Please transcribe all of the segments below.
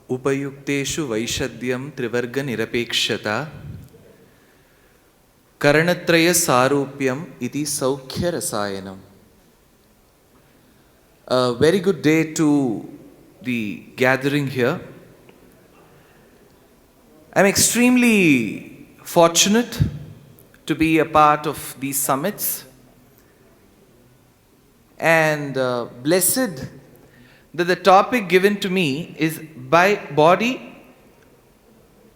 उपयुक्तेषु वैषद्यं त्रिवर्गनिरपेक्षता करणत्रयसारूप्यम् इति सौख्यरसायनम्. A very good day to the gathering here. I'm extremely fortunate to be a part of these summits and blessed that the topic given to me is by body,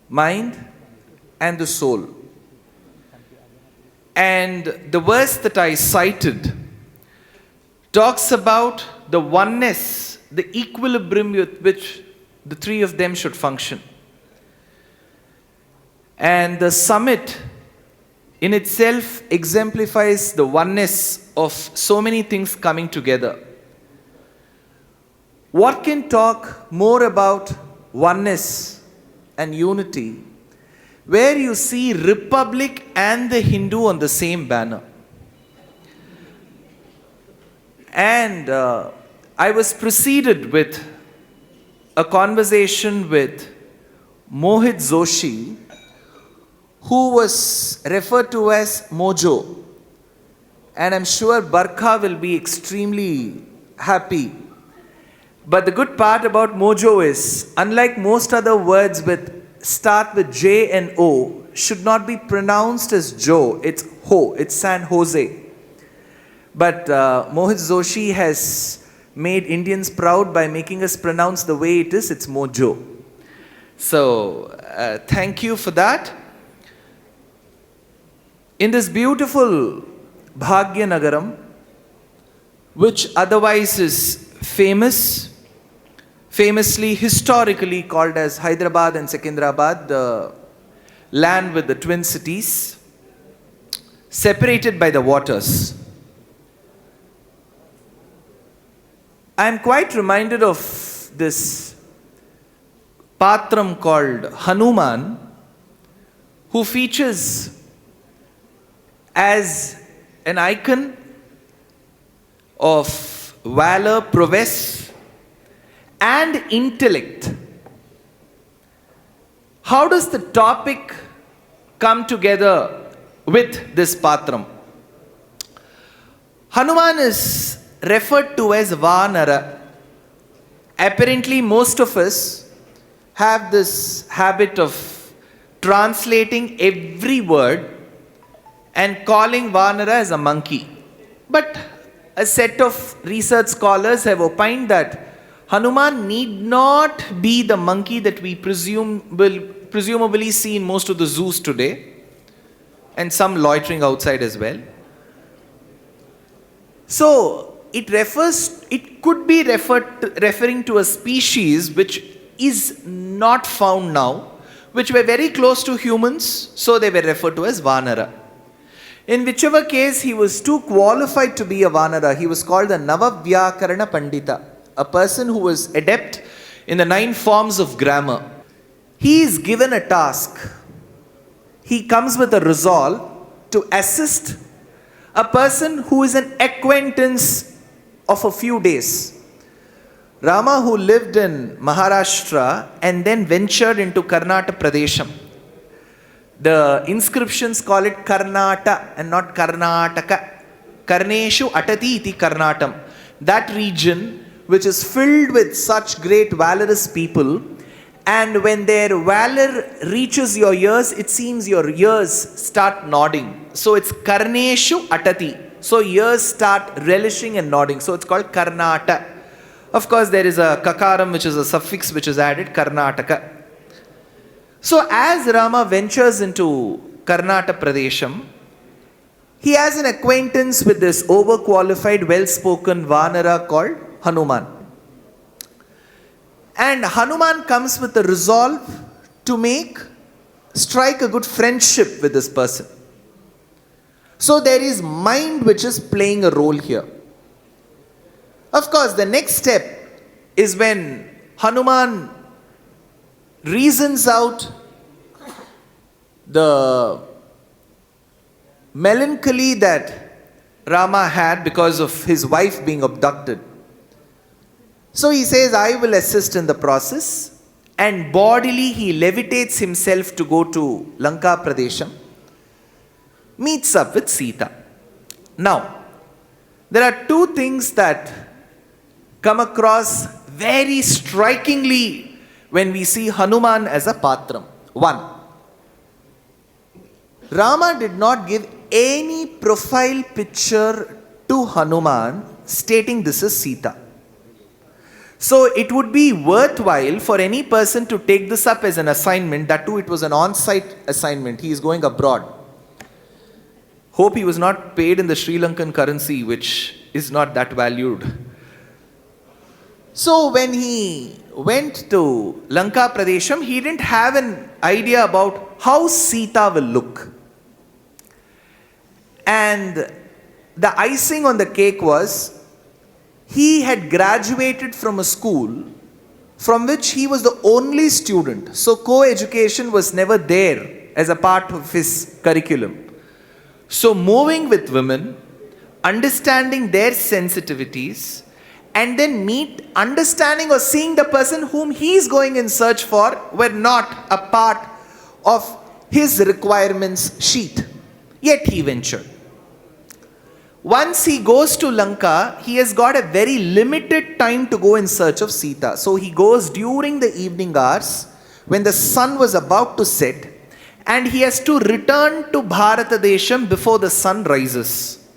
mind and the soul. And the verse that I cited talks about the oneness, the equilibrium with which the three of them should function. And the summit in itself exemplifies the oneness of so many things coming together. What can talk more about oneness and unity where you see Republic and the Hindu on the same banner? And I was preceded with a conversation with Mohit Joshi, who was referred to as Mojo. And I'm sure Barkha will be extremely happy. But the good part about Mojo is, unlike most other words start with J and O, should not be pronounced as Joe, it's Ho, it's San Jose. But Mohit Joshi has made Indians proud by making us pronounce the way it is, it's Mojo. So, thank you for that. In this beautiful Bhagya Nagaram, which otherwise is famously, historically called as Hyderabad and Secunderabad, the land with the twin cities, separated by the waters. I am quite reminded of this Patram called Hanuman, who features as an icon of valor, prowess, and intellect. How does the topic come together with this Patram? Hanuman is referred to as Vanara. Apparently, most of us have this habit of translating every word and calling Vanara as a monkey. But a set of research scholars have opined that Hanuman need not be the monkey that we presumably see in most of the zoos today, and some loitering outside as well. So it could be referring to a species which is not found now, which were very close to humans, so they were referred to as Vanara. In whichever case, he was too qualified to be a Vanara. He was called the Navavyakarana Pandita, a person who was adept in the 9 forms of grammar. He is given a task. He comes with a resolve to assist a person who is an acquaintance of a few days. Rama, who lived in Maharashtra and then ventured into Karnataka Pradesham. The inscriptions call it Karnata and not Karnataka. Karneshu Atati iti Karnatam. That region which is filled with such great valorous people, and when their valor reaches your ears, it seems your ears start nodding. So it's Karneshu Atati. So ears start relishing and nodding. So it's called Karnata. Of course, there is a Kakaram, which is a suffix which is added, Karnataka. So as Rama ventures into Karnataka Pradesham, he has an acquaintance with this overqualified, well-spoken Vanara called Hanuman. And Hanuman comes with the resolve to strike a good friendship with this person. So there is mind which is playing a role here. Of course, the next step is when Hanuman reasons out the melancholy that Rama had because of his wife being abducted. So he says, I will assist in the process, and bodily he levitates himself to go to Lanka Pradesham, meets up with Sita. Now, there are two things that come across very strikingly when we see Hanuman as a patram. One, Rama did not give any profile picture to Hanuman stating this is Sita. So it would be worthwhile for any person to take this up as an assignment. That too, it was an on-site assignment. He is going abroad. Hope he was not paid in the Sri Lankan currency, which is not that valued. So when he went to Lanka Pradesham, he didn't have an idea about how Sita will look. And the icing on the cake was, he had graduated from a school from which he was the only student. So co-education was never there as a part of his curriculum. So moving with women, understanding their sensitivities, and then understanding or seeing the person whom he is going in search for were not a part of his requirements sheet. Yet he ventured. Once he goes to Lanka, he has got a very limited time to go in search of Sita. So he goes during the evening hours when the sun was about to set, and he has to return to Bharatadesham before the sun rises.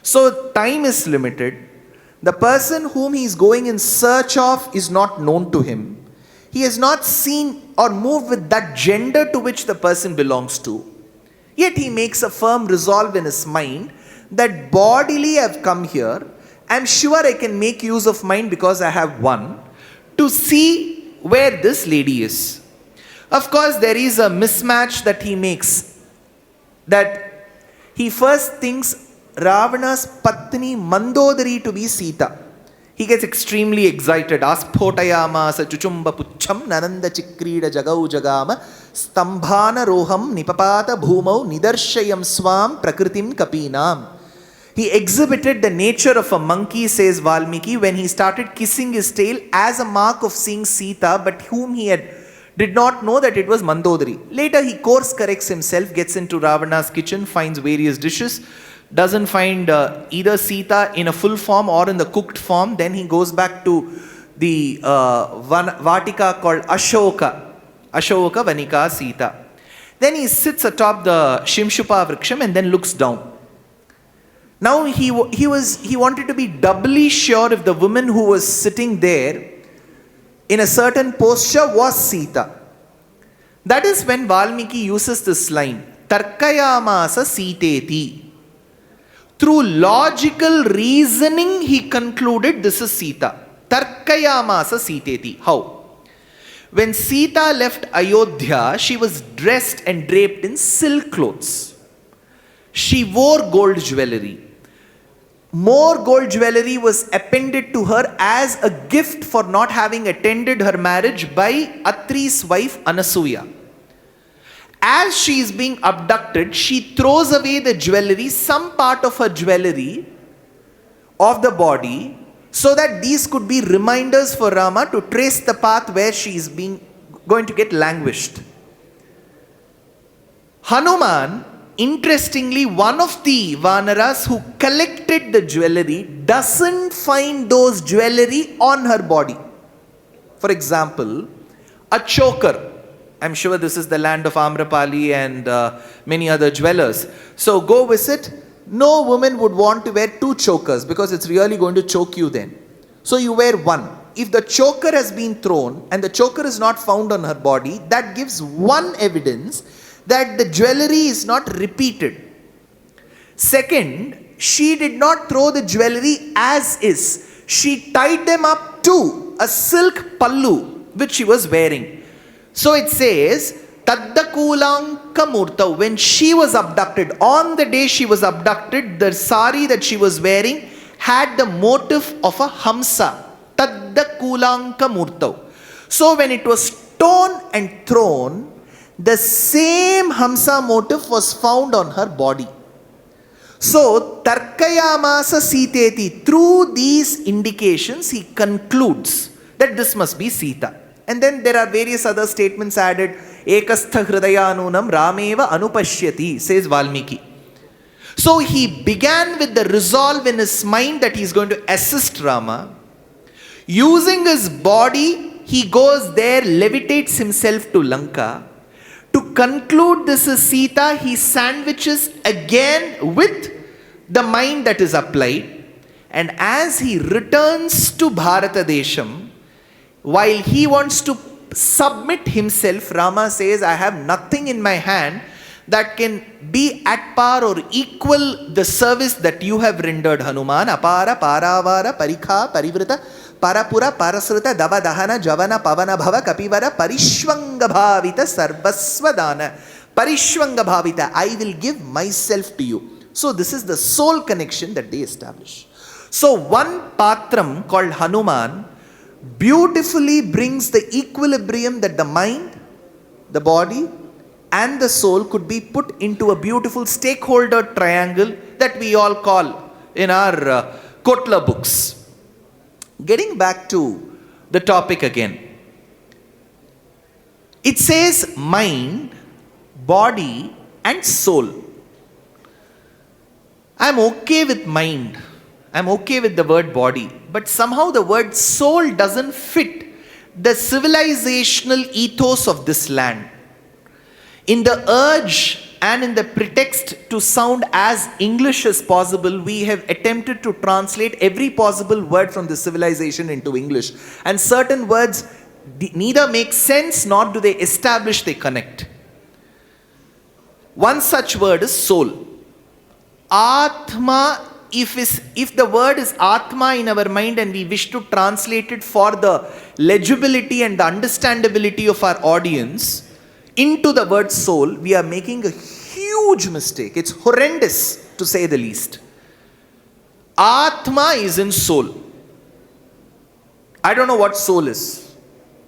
So time is limited. The person whom he is going in search of is not known to him. He has not seen or moved with that gender to which the person belongs to. Yet he makes a firm resolve in his mind that bodily I have come here. I am sure I can make use of mine because I have one, to see where this lady is. Of course, there is a mismatch that he makes. That he first thinks Ravana's Patni Mandodari to be Sita. He gets extremely excited. Aspotayamasa chuchumba pucham nananda chikrida jagau jagama stambhana roham nipapata bhumau nidarshayam swam prakritim kapinam. He exhibited the nature of a monkey, says Valmiki, when he started kissing his tail as a mark of seeing Sita, but whom he did not know that it was Mandodari. Later he course corrects himself, gets into Ravana's kitchen, finds various dishes, doesn't find either Sita in a full form or in the cooked form. Then he goes back to the Vatika called Ashoka Vanika Sita. Then he sits atop the Shimshupa Vriksham and then looks down. Now he wanted to be doubly sure if the woman who was sitting there in a certain posture was Sita. That is when Valmiki uses this line, Tarkayamasa Siteti. Through logical reasoning, he concluded this is Sita. Tarkayamasa Siteti. How? When Sita left Ayodhya, she was dressed and draped in silk clothes. She wore gold jewelry. More gold jewelry was appended to her as a gift for not having attended her marriage by Atri's wife Anasuya. As she is being abducted, she throws away the jewelry, some part of her jewelry of the body, so that these could be reminders for Rama to trace the path where she is going to get languished. Hanuman, interestingly, one of the Vanaras who collected the jewelry doesn't find those jewelry on her body. For example, a choker. I'm sure this is the land of Amrapali and many other jewelers. So go visit. No woman would want to wear two chokers because it's really going to choke you then. So you wear one. If the choker has been thrown and the choker is not found on her body, that gives one evidence that the jewelry is not repeated. Second, she did not throw the jewelry as is. She tied them up to a silk pallu which she was wearing. So it says, Taddakulanka Murta, when she was abducted, on the day she was abducted, the sari that she was wearing had the motif of a Hamsa. Taddakulanka Murta. So when it was torn and thrown, the same Hamsa motif was found on her body. So, Tarkayamasa Siteti, through these indications, he concludes that this must be Sita. And then there are various other statements added. Ekastha hridayanunam rameva anupashyati, says Valmiki. So he began with the resolve in his mind that he is going to assist Rama. Using his body, he goes there, levitates himself to Lanka. To conclude this is Sita, he sandwiches again with the mind that is applied. And as he returns to Bharata Desham, while he wants to submit himself, Rama says, I have nothing in my hand that can be at par or equal the service that you have rendered, Hanuman. Apara, paravara, parikha, parivrita, parapura, parasruta, dava, dahana, javana, pavana, bhava, kapivara, parishvanga bhavita, sarvasva dana. Parishvanga bhavita, I will give myself to you. So this is the soul connection that they establish. So one patram called Hanuman beautifully brings the equilibrium that the mind, the body, and the soul could be put into a beautiful stakeholder triangle that we all call in our Kotla books. Getting back to the topic again. It says mind, body, and soul. I'm okay with mind. I'm okay with the word body. But somehow the word soul doesn't fit the civilizational ethos of this land. In the urge and in the pretext to sound as English as possible, we have attempted to translate every possible word from the civilization into English. And certain words neither make sense nor do they establish, they connect. One such word is soul. Atma, if the word is Atma in our mind and we wish to translate it for the legibility and the understandability of our audience into the word soul, we are making a huge mistake. It's horrendous to say the least. Atma is in soul. I don't know what soul is,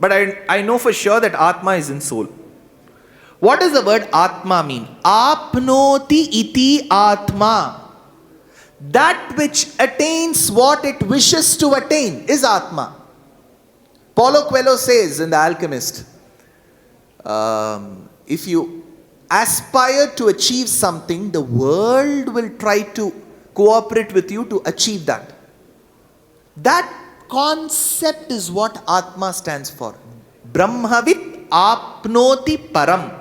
but I know for sure that Atma is in soul. What does the word Atma mean? Apnoti iti Atma. That which attains what it wishes to attain is Atma. Paulo Coelho says in The Alchemist, if you aspire to achieve something, the world will try to cooperate with you to achieve that. That concept is what Atma stands for. Brahmavit apnoti param.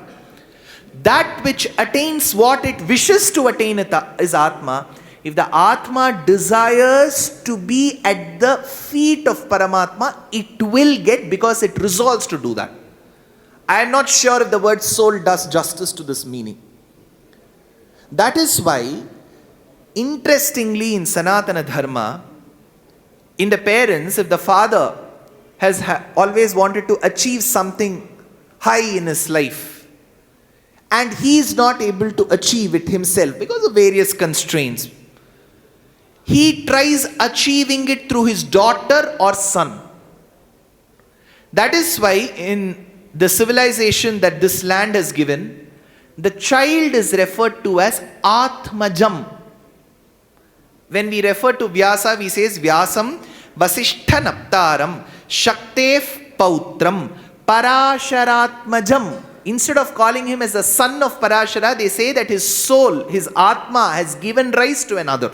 That which attains what it wishes to attain is Atma. If the Atma desires to be at the feet of Paramatma, it will get, because it resolves to do that. I am not sure if the word soul does justice to this meaning. That is why, interestingly, in Sanatana Dharma, in the parents, if the father has always wanted to achieve something high in his life, and he is not able to achieve it himself because of various constraints, he tries achieving it through his daughter or son. That is why in the civilization that this land has given, the child is referred to as Atmajam. When we refer to Vyasa, we say Vyasam Vasishtha Naptaram Shaktef Pautram Parasharatmajam. Instead of calling him as the son of Parashara, they say that his soul, his Atma, has given rise to another.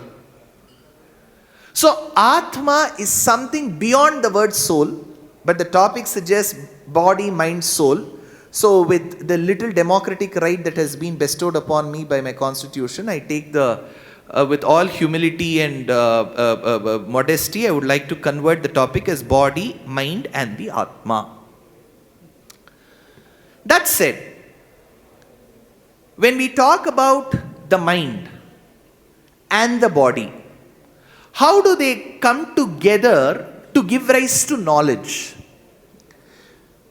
So Atma is something beyond the word soul, but the topic suggests body, mind, soul. So with the little democratic right that has been bestowed upon me by my constitution, I take with all humility and modesty, I would like to convert the topic as body, mind, and the Atma. That said, when we talk about the mind and the body, how do they come together to give rise to knowledge?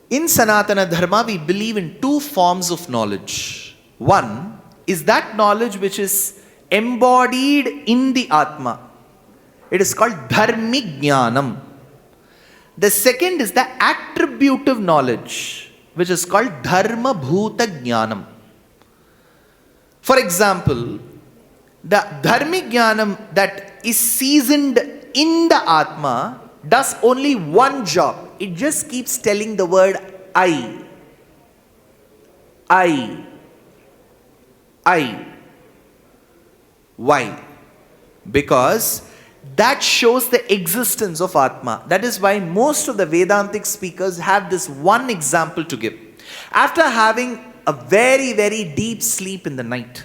In Sanatana Dharma, we believe in two forms of knowledge. One is that knowledge which is embodied in the Atma. It is called Dharmik Jnanam. The second is the attributive knowledge, which is called Dharma Bhuta Jnanam. For example, the Dharmik Jnanam that is seasoned in the Atma does only one job. it just keeps telling the word I. I. I. Why? Because that shows the existence of Atma. That is why most of the Vedantic speakers have this one example to give. After having a very, very deep sleep in the night,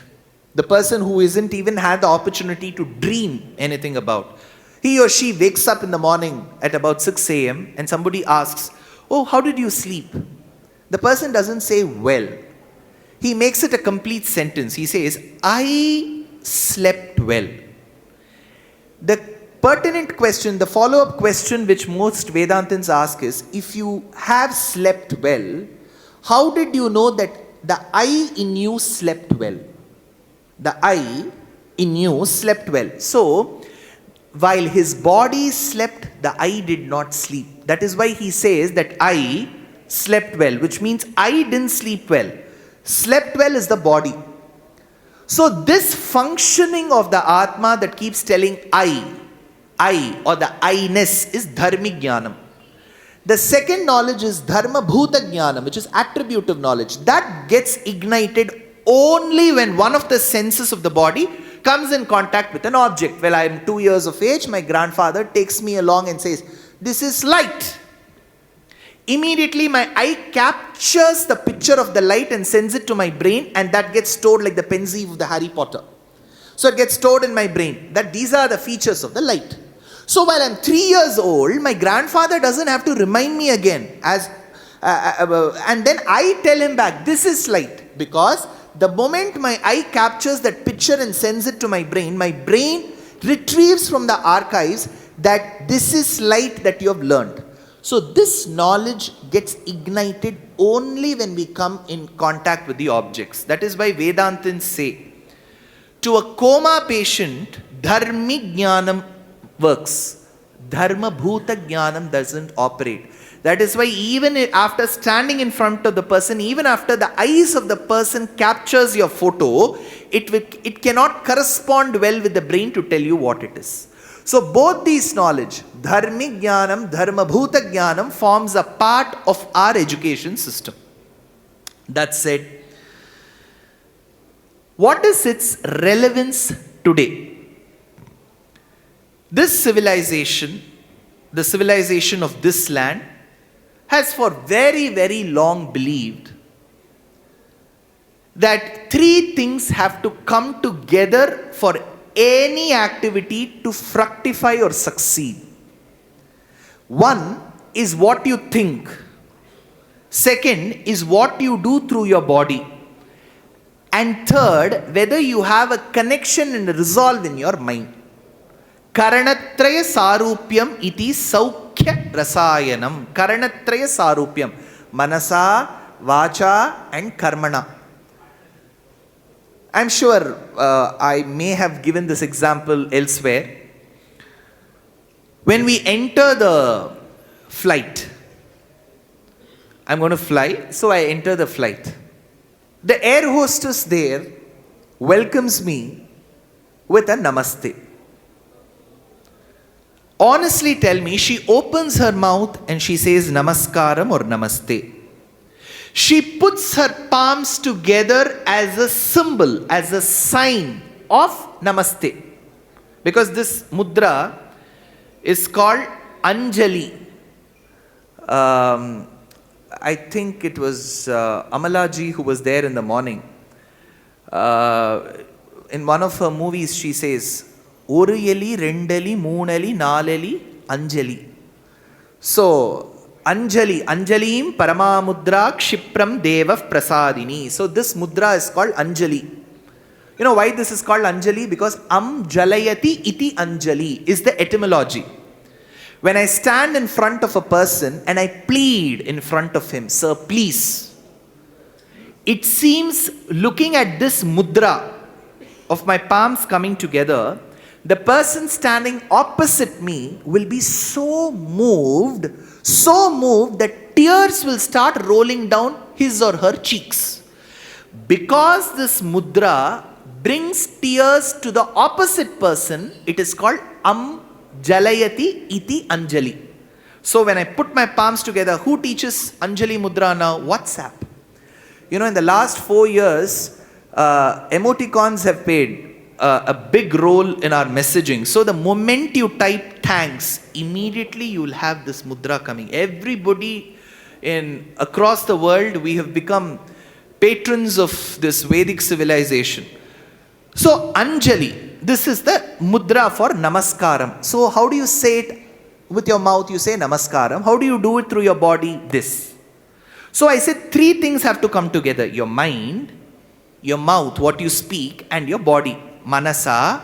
the person who isn't even had the opportunity to dream anything about, he or she wakes up in the morning at about 6 a.m. and somebody asks, "Oh, how did you sleep?" The person doesn't say, "Well." He makes it a complete sentence. He says, "I slept well." The pertinent question, the follow-up question which most Vedantins ask is, if you have slept well, how did you know that the I in you slept well? The I in you slept well. So, while his body slept, the I did not sleep. That is why he says that I slept well, which means I didn't sleep well. Slept well is the body. So this functioning of the Atma that keeps telling I or the I-ness is dharmic jnanam. The second knowledge is dharma bhuta jnanam, which is attributive knowledge. That gets ignited only when one of the senses of the body comes in contact with an object. Well, I am 2 years of age, my grandfather takes me along and says, "This is light." Immediately my eye captures the picture of the light and sends it to my brain, and that gets stored like the pensieve of the Harry Potter. So it gets stored in my brain that these are the features of the light. So while I'm 3 years old, my grandfather doesn't have to remind me again, and then I tell him back, "This is light," because the moment my eye captures that picture and sends it to my brain retrieves from the archives that this is light that you have learned. So this knowledge gets ignited only when we come in contact with the objects. That is why Vedantins say, to a coma patient, dharmic jnanam works. Dharma bhuta jnanam doesn't operate. That is why even after standing in front of the person, even after the eyes of the person captures your photo, it cannot correspond well with the brain to tell you what it is. So both these knowledge, dharmic jnanam, dharma bhuta jnanam, forms a part of our education system. That said, what is its relevance today? This civilization, the civilization of this land, has for very, very long believed that three things have to come together for any activity to fructify or succeed. One is what you think. Second is what you do through your body. And third, whether you have a connection and a resolve in your mind. Karanatraya sarupyam iti saukhya rasayanam. Karanatraya sarupyam. Manasa, vacha and karmana. I'm sure I may have given this example elsewhere. When we enter the flight, I'm going to fly, so I enter the flight. The air hostess there welcomes me with a namaste. Honestly tell me, she opens her mouth and she says namaskaram or namaste. She puts her palms together as a symbol, as a sign of namaste. Because this mudra is called Anjali. I think it was Amalaji who was there in the morning. In one of her movies she says, Oru eli, rendali, moonali, nalali, Anjali. So, Anjali, Anjalim Paramamudra Kshipram Devav Prasadini. So this mudra is called Anjali. You know why this is called Anjali? Because Jalayati iti Anjali is the etymology. When I stand in front of a person and I plead in front of him, "Sir, please." It seems, looking at this mudra of my palms coming together, the person standing opposite me will be so moved that tears will start rolling down his or her cheeks. Because this mudra brings tears to the opposite person, it is called Jalayati iti Anjali. So when I put my palms together, who teaches Anjali Mudra now? WhatsApp. You know, in the last 4 years, emoticons have played a big role in our messaging. So the moment you type thanks, immediately you will have this mudra coming. Everybody across the world, we have become patrons of this Vedic civilization. So Anjali, this is the mudra for namaskaram. So how do you say it? With your mouth you say namaskaram. How do you do it through your body? This. So I said 3 things have to come together. Your mind, your mouth, what you speak, and your body. Manasa,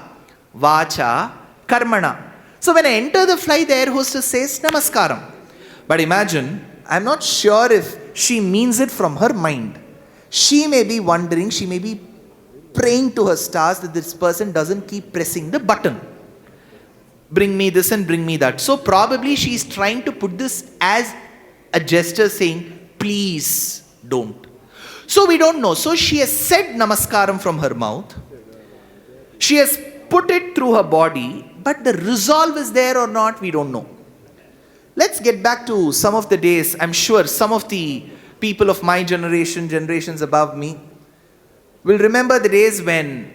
Vacha, Karmana. So when I enter the flight, the air hostess says namaskaram. But imagine, I'm not sure if she means it from her mind. She may be wondering, she may be praying to her stars that this person doesn't keep pressing the button. Bring me this and bring me that. So probably she is trying to put this as a gesture saying, please don't. So we don't know. So she has said namaskaram from her mouth. She has put it through her body, but the resolve is there or not, we don't know. Let's get back to some of the days. I'm sure some of the people of my generation, generations above me, will remember the days when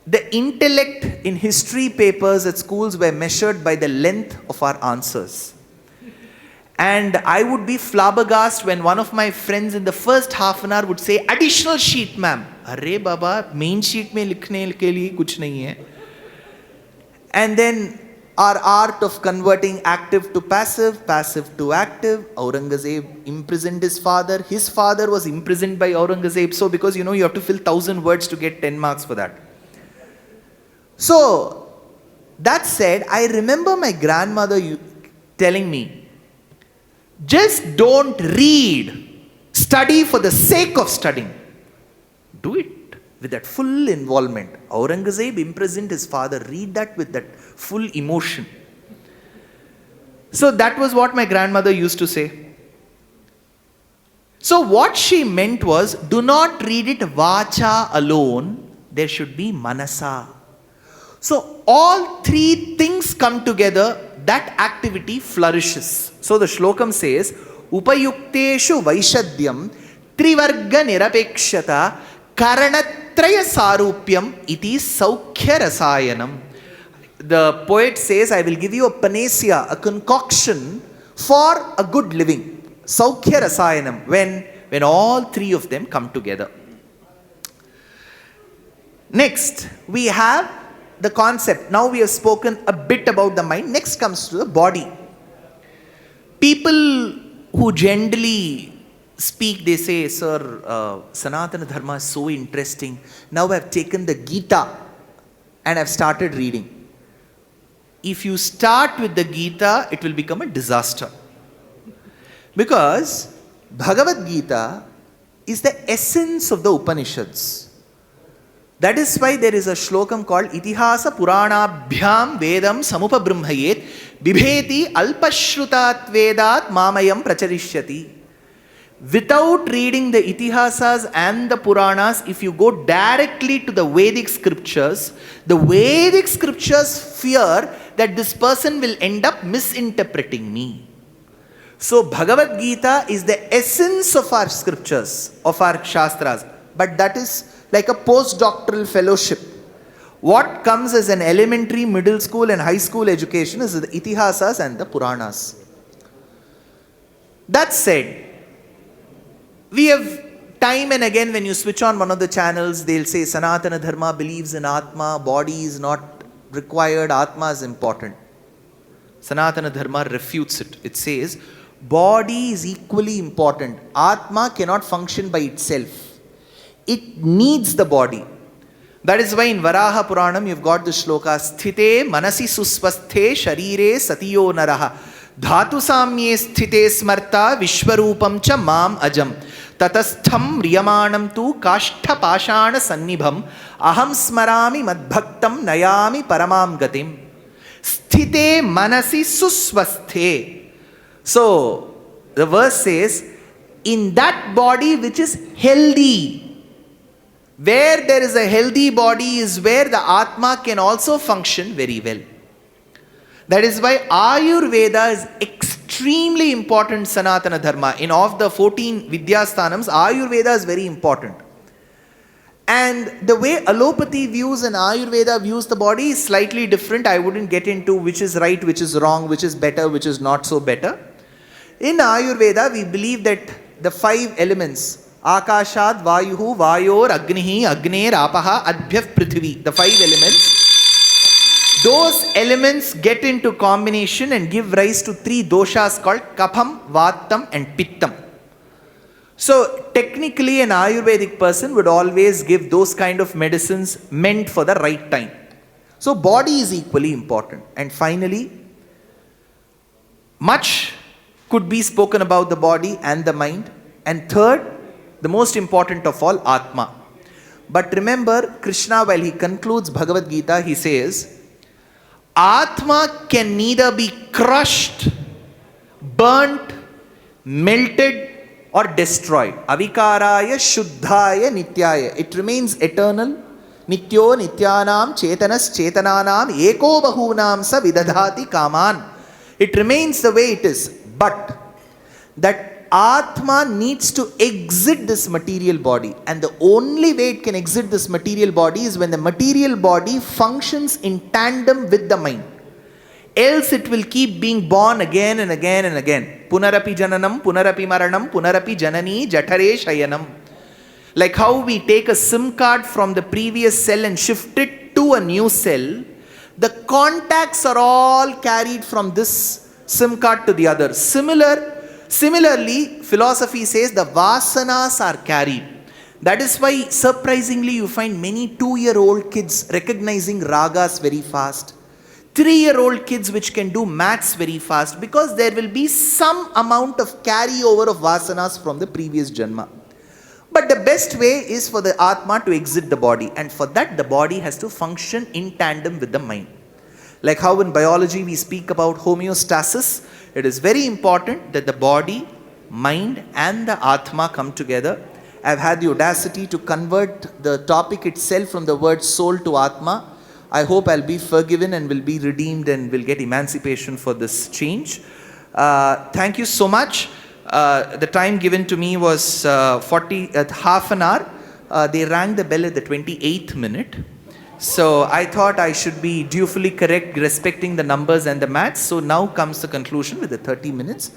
the intellect in history papers at schools were measured by the length of our answers. And I would be flabbergasted when one of my friends in the first half an hour would say, additional sheet, ma'am. Arre baba, main sheet mein likhne ke liye kuch nahi hai. And then our art of converting active to passive, passive to active. Aurangzeb imprisoned his father. His father was imprisoned by Aurangzeb. So because you have to fill 1,000 words to get 10 marks for that. So, that said, I remember my grandmother telling me, just don't read. Study for the sake of studying. Do it with that full involvement. Aurangzeb imprisoned his father. Read that with that full emotion. So that was what my grandmother used to say. So what she meant was, do not read it vacha alone. There should be manasa. So all 3 things come together, that activity flourishes. So the shlokam says, Upayukteshu Vaishadyam Trivarga Nirapekshata Karanatraya Sarupyam Iti Saukhya Rasayanam. The poet says, I will give you a panacea, a concoction for a good living. Saukhya Rasayanam, when all 3 of them come together. Next, we have the concept. Now we have spoken a bit about the mind. Next comes to the body. People who generally speak, they say, sir, Sanatana Dharma is so interesting. Now I've taken the Gita and I've started reading. If you start with the Gita, it will become a disaster. Because Bhagavad Gita is the essence of the Upanishads. That is why there is a shlokam called Itihasa Puranabhyam Vedam Samupa Brahmayet Bibheti Alpashrutat Vedat Mamayam Pracharishyati. Without reading the Itihasas and the Puranas, if you go directly to the Vedic scriptures fear that this person will end up misinterpreting me. So Bhagavad Gita is the essence of our scriptures, of our Shastras. But that is like a postdoctoral fellowship. What comes as an elementary, middle school and high school education is the Itihasas and the Puranas. That said, we have time and again when you switch on one of the channels, they'll say Sanatana Dharma believes in Atma, body is not required, Atma is important. Sanatana Dharma refutes it. It says, body is equally important. Atma cannot function by itself. It needs the body. That is why in Varaha Puranam you've got the shloka, Sthite manasi susvasthe sharire satiyo naraha dhatu samye sthite smarta vishwarupam cha mam ajam tatastham riyamanam tu kashtha pashana sannibham aham smarami madbhaktam nayami paramam gatim. Sthite manasi susvasthe. So the verse says, in that body which is healthy. Where there is a healthy body is where the Atma can also function very well. That is why Ayurveda is extremely important Sanatana Dharma. In of the 14 Vidyasthanams, Ayurveda is very important. And the way allopathy views and Ayurveda views the body is slightly different. I wouldn't get into which is right, which is wrong, which is better, which is not so better. In Ayurveda, we believe that the 5 elements, Akashad, Vayuhu, Vayor, Agnihi, Agner, Apaha, Adbhyav, Prithvi, the 5 elements, those elements get into combination and give rise to 3 doshas called Kapham, Vatam and Pittam. So technically an Ayurvedic person would always give those kind of medicines meant for the right time. So body is equally important. And finally, much could be spoken about the body and the mind. And third, the most important of all, Atma. But remember, Krishna, while he concludes Bhagavad Gita, he says, Atma can neither be crushed, burnt, melted, or destroyed. Avikaraya Shuddhaya Nityaya. It remains eternal. Nityo Nityanam Chetanas Chetananam Eko Bahunam Sa Vidadhati Kaman. It remains the way it is. But that Atma needs to exit this material body. And the only way it can exit this material body is when the material body functions in tandem with the mind. Else it will keep being born again and again and again. Punarapi jananam, punarapi maranam, punarapi janani, jathare shayanam. Like how we take a SIM card from the previous cell and shift it to a new cell, the contacts are all carried from this SIM card to the other. Similarly, philosophy says the vasanas are carried. That is why surprisingly you find many 2-year-old kids recognizing ragas very fast. 3-year-old kids which can do maths very fast, because there will be some amount of carryover of vasanas from the previous janma. But the best way is for the Atma to exit the body, and for that the body has to function in tandem with the mind. Like how in biology we speak about homeostasis, it is very important that the body, mind and the Atma come together. I have had the audacity to convert the topic itself from the word soul to Atma. I hope I'll be forgiven and will be redeemed and will get emancipation for this change. Thank you so much. The time given to me was half an hour. They rang the bell at the 28th minute. So I thought I should be dutifully correct respecting the numbers and the maths. So now comes the conclusion with the 30 minutes.